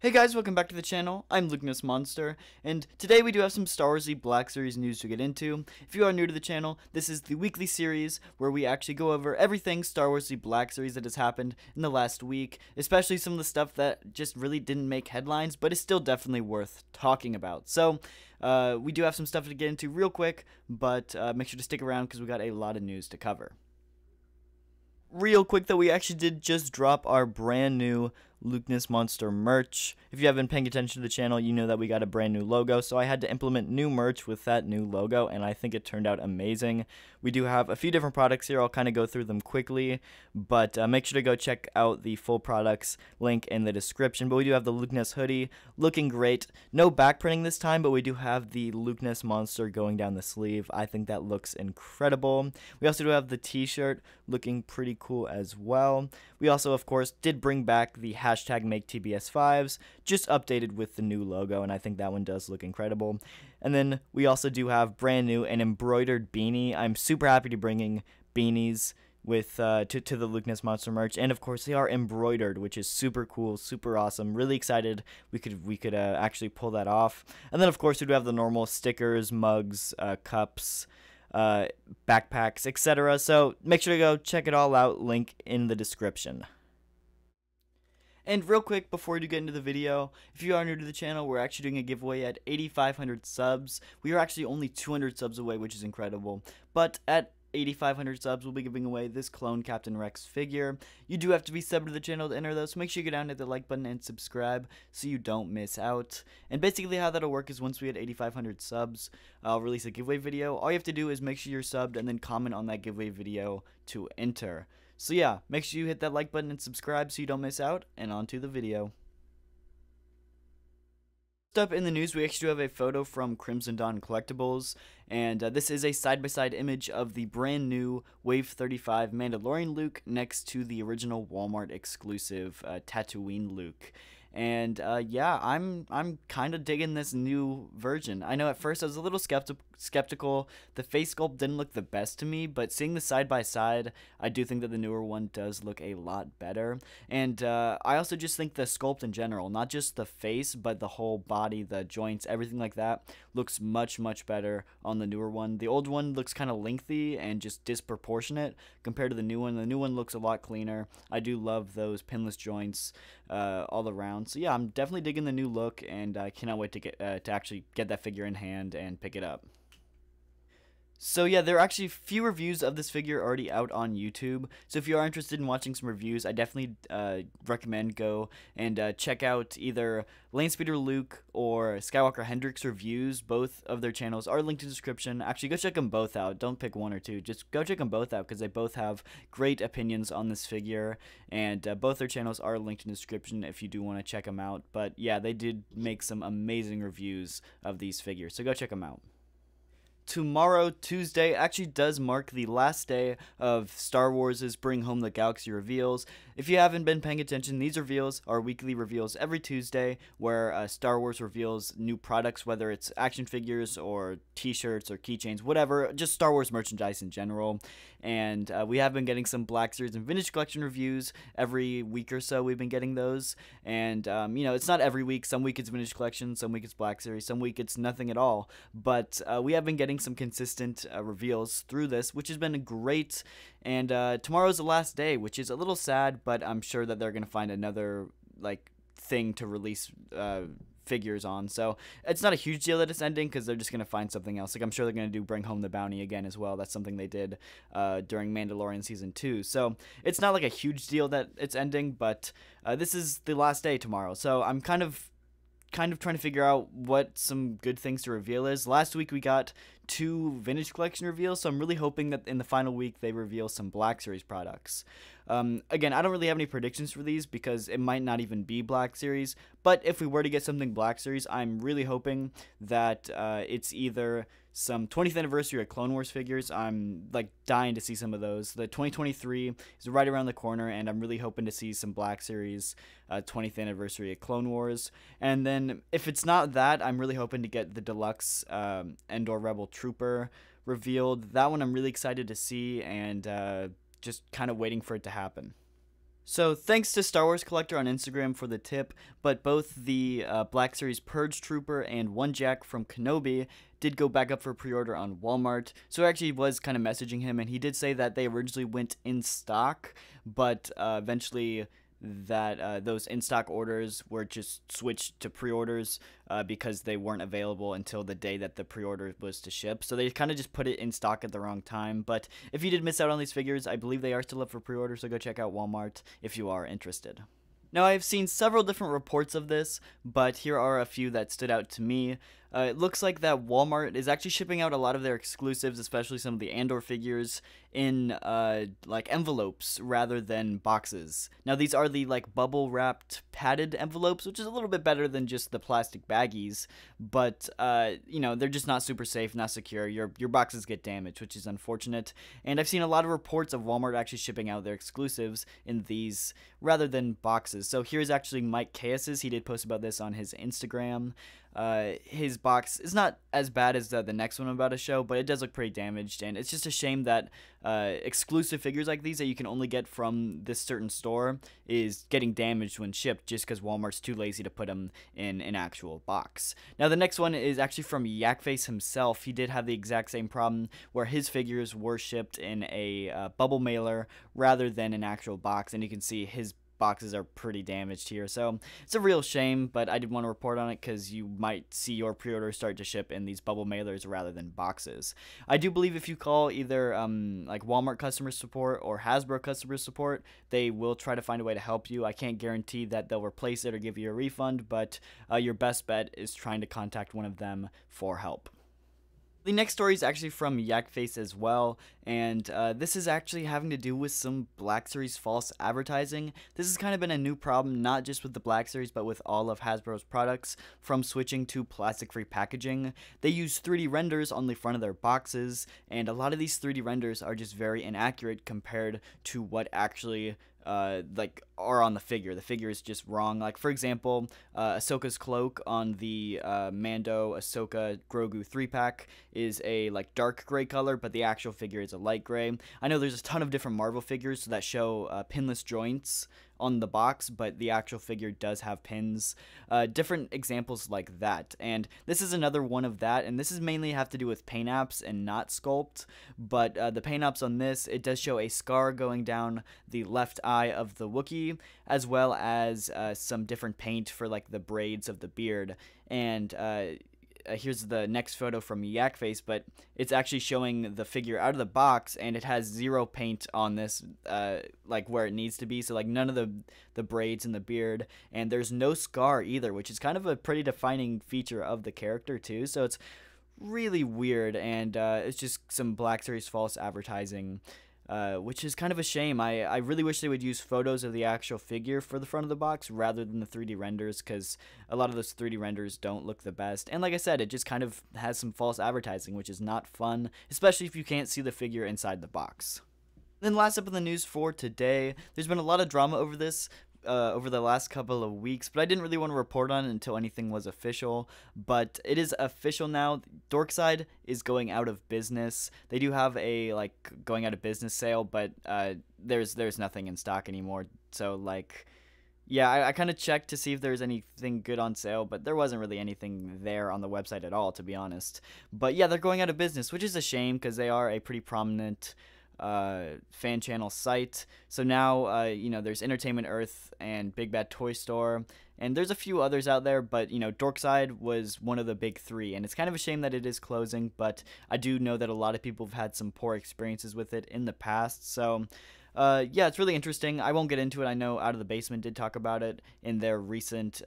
Hey guys, welcome back to the channel. I'm Lugness Monster, and today we do have some Star Wars Black Series news to get into. If you are new to the channel, this is the weekly series where we actually go over everything Star Wars Black Series that has happened in the last week, especially some of the stuff that just really didn't make headlines, but is still definitely worth talking about. So, we do have some stuff to get into real quick, but make sure to stick around because we got a lot of news to cover. Real quick though, we actually did just drop our brand new Lukeness Monster merch. If you haven't been paying attention to the channel, you know that we got a brand new logo, so I had to implement new merch with that new logo, and I think it turned out amazing. We do have a few different products here. I'll kind of go through them quickly, but make sure to go check out the full products link in the description. But we do have the Lukeness hoodie, looking great. No back printing this time, but we do have the Lukeness Monster going down the sleeve. I think that looks incredible. We also do have the t-shirt, looking pretty cool as well. We also, of course, did bring back the hashtag MakeTBS5s, just updated with the new logo, and I think that one does look incredible. And then we also do have brand new an embroidered beanie. I'm super happy to bringing beanies with to the Lukeness Monster merch, and of course they are embroidered, which is super cool, super awesome. Really excited we could actually pull that off. And then of course we do have the normal stickers, mugs, cups, backpacks, etc. So make sure to go check it all out, link in the description. And real quick, before we do get into the video, if you are new to the channel, we're actually doing a giveaway at 8,500 subs. We are actually only 200 subs away, which is incredible. But at 8,500 subs, we'll be giving away this clone Captain Rex figure. You do have to be subbed to the channel to enter though, so make sure you go down, hit the like button, and subscribe so you don't miss out. And basically how that'll work is once we hit 8,500 subs, I'll release a giveaway video. All you have to do is make sure you're subbed and then comment on that giveaway video to enter. So yeah, make sure you hit that like button and subscribe so you don't miss out, and on to the video. Up in the news, we actually do have a photo from Crimson Dawn Collectibles, and this is a side-by-side image of the brand new Wave 35 Mandalorian Luke next to the original Walmart exclusive Tatooine Luke. And yeah, I'm kind of digging this new version. I know at first I was a little skeptical. The face sculpt didn't look the best to me, but seeing the side by side, I do think that the newer one does look a lot better. And I also just think the sculpt in general, not just the face, but the whole body, the joints, everything like that, looks much much better on the newer one. The old one looks kind of lengthy and just disproportionate compared to the new one. The new one looks a lot cleaner. I do love those pinless joints all around. So yeah, I'm definitely digging the new look, and I cannot wait to get to actually get that figure in hand and pick it up. So yeah, there are actually a few reviews of this figure already out on YouTube. So if you are interested in watching some reviews, I definitely recommend go and check out either Landspeeder Luke or Skywalker Hendrix reviews. Both of their channels are linked in the description. Actually, go check them both out. Don't pick one or two. Just go check them both out because they both have great opinions on this figure. And both their channels are linked in the description if you do want to check them out. But yeah, they did make some amazing reviews of these figures. So go check them out. Tomorrow, Tuesday, actually does mark the last day of Star Wars' Bring Home the Galaxy reveals. If you haven't been paying attention, these reveals are weekly reveals every Tuesday where Star Wars reveals new products, whether it's action figures or t-shirts or keychains, whatever, just Star Wars merchandise in general. And we have been getting some Black Series and Vintage Collection reviews every week or so. We've been getting those. And, you know, it's not every week. Some week it's Vintage Collection, some week it's Black Series, some week it's nothing at all. But we have been getting some consistent reveals through this, which has been great. And tomorrow's the last day, which is a little sad, but I'm sure that they're going to find another, like, thing to release figures on. So it's not a huge deal that it's ending because they're just going to find something else. Like, I'm sure they're going to do Bring Home the Bounty again as well. That's something they did during Mandalorian Season 2. So it's not like a huge deal that it's ending, but this is the last day tomorrow. So I'm kind of trying to figure out what some good things to reveal is. Last week we got 2 Vintage Collection reveals, so I'm really hoping that in the final week they reveal some Black Series products. Again, I don't really have any predictions for these because it might not even be Black Series, but if we were to get something Black Series, I'm really hoping that it's either some 20th anniversary of Clone Wars figures. I'm like dying to see some of those. The 2023 is right around the corner, and I'm really hoping to see some Black Series 20th anniversary of Clone Wars. And then if it's not that, I'm really hoping to get the deluxe Endor Rebel Trooper revealed. That one I'm really excited to see, and just kind of waiting for it to happen. So thanks to Star Wars Collector on Instagram for the tip, but both the Black Series Purge Trooper and One Jack from Kenobi did go back up for pre-order on Walmart. So I actually was kind of messaging him, and he did say that they originally went in stock, but eventually that those in-stock orders were just switched to pre-orders because they weren't available until the day that the pre-order was to ship. So they kind of just put it in stock at the wrong time. But if you did miss out on these figures, I believe they are still up for pre-order, so go check out Walmart if you are interested. Now, I've seen several different reports of this, but here are a few that stood out to me. It looks like that Walmart is actually shipping out a lot of their exclusives, especially some of the Andor figures, in like envelopes rather than boxes. Now, these are the like bubble wrapped padded envelopes, which is a little bit better than just the plastic baggies, but you know, they're just not super safe, not secure. Your boxes get damaged, which is unfortunate. And I've seen a lot of reports of Walmart actually shipping out their exclusives in these rather than boxes. So here's actually Mike Chaos's. He did post about this on his Instagram. His box is not as bad as the next one I'm about to show, but it does look pretty damaged, and it's just a shame that exclusive figures like these that you can only get from this certain store is getting damaged when shipped just because Walmart's too lazy to put them in an actual box. Now, the next one is actually from Yakface himself. He did have the exact same problem where his figures were shipped in a bubble mailer rather than an actual box, and you can see his boxes are pretty damaged here, so it's a real shame, but I did want to report on it because you might see your pre-orders start to ship in these bubble mailers rather than boxes. I do believe if you call either like Walmart customer support or Hasbro customer support, they will try to find a way to help you. I can't guarantee that they'll replace it or give you a refund, but your best bet is trying to contact one of them for help. The next story is actually from Yakface as well, and this is actually having to do with some Black Series false advertising. This has kind of been a new problem, not just with the Black Series, but with all of Hasbro's products, from switching to plastic-free packaging. They use 3D renders on the front of their boxes, and a lot of these 3D renders are just very inaccurate compared to what actually like are on the figure. The figure is just wrong. Like, for example, Ahsoka's cloak on the Mando Ahsoka Grogu 3-pack is a like dark gray color, but the actual figure is a light gray. I know there's a ton of different Marvel figures that show pinless joints on the box, but the actual figure does have pins. Different examples like that, and this is another one of that, and this is mainly have to do with paint apps and not sculpt, but the paint apps on this, it does show a scar going down the left eye of the Wookiee, as well as some different paint for like the braids of the beard, and here's the next photo from Yakface, but it's actually showing the figure out of the box, and it has zero paint on this, like where it needs to be, so like none of the braids in the beard, and there's no scar either, which is kind of a pretty defining feature of the character too, so it's really weird, and it's just some Black Series false advertising, which is kind of a shame. I really wish they would use photos of the actual figure for the front of the box rather than the 3D renders, because a lot of those 3D renders don't look the best. And like I said, it just kind of has some false advertising, which is not fun, especially if you can't see the figure inside the box. Then last up in the news for today, there's been a lot of drama over this, over the last couple of weeks, but I didn't really want to report on it until anything was official, but it is official now. Dorkside is going out of business. They do have a like going out of business sale, but there's nothing in stock anymore, so like yeah, I kind of checked to see if there's anything good on sale, but there wasn't really anything there on the website at all, to be honest. But yeah, they're going out of business, which is a shame because they are a pretty prominent fan channel site. So now you know, there's Entertainment Earth and Big Bad Toy Store, and there's a few others out there, but you know, Dorkside was one of the big three, and it's kind of a shame that it is closing, but I do know that a lot of people have had some poor experiences with it in the past, so yeah, it's really interesting. I won't get into it. I know Out of the Basement did talk about it in their recent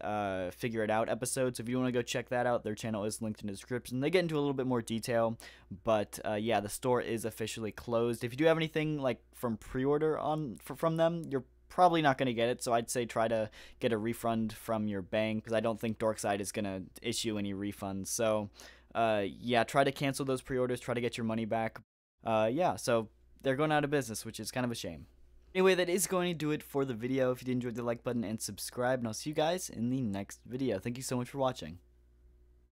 Figure It Out episode, so if you want to go check that out, their channel is linked in the description. They get into a little bit more detail, but yeah, the store is officially closed. If you do have anything like from pre-order from them, you're probably not going to get it, so I'd say try to get a refund from your bank, because I don't think Dorkside is going to issue any refunds. So yeah, try to cancel those pre-orders, try to get your money back. Yeah, so they're going out of business, which is kind of a shame. Anyway, that is going to do it for the video. If you did enjoy, the like button and subscribe, and I'll see you guys in the next video. Thank you so much for watching.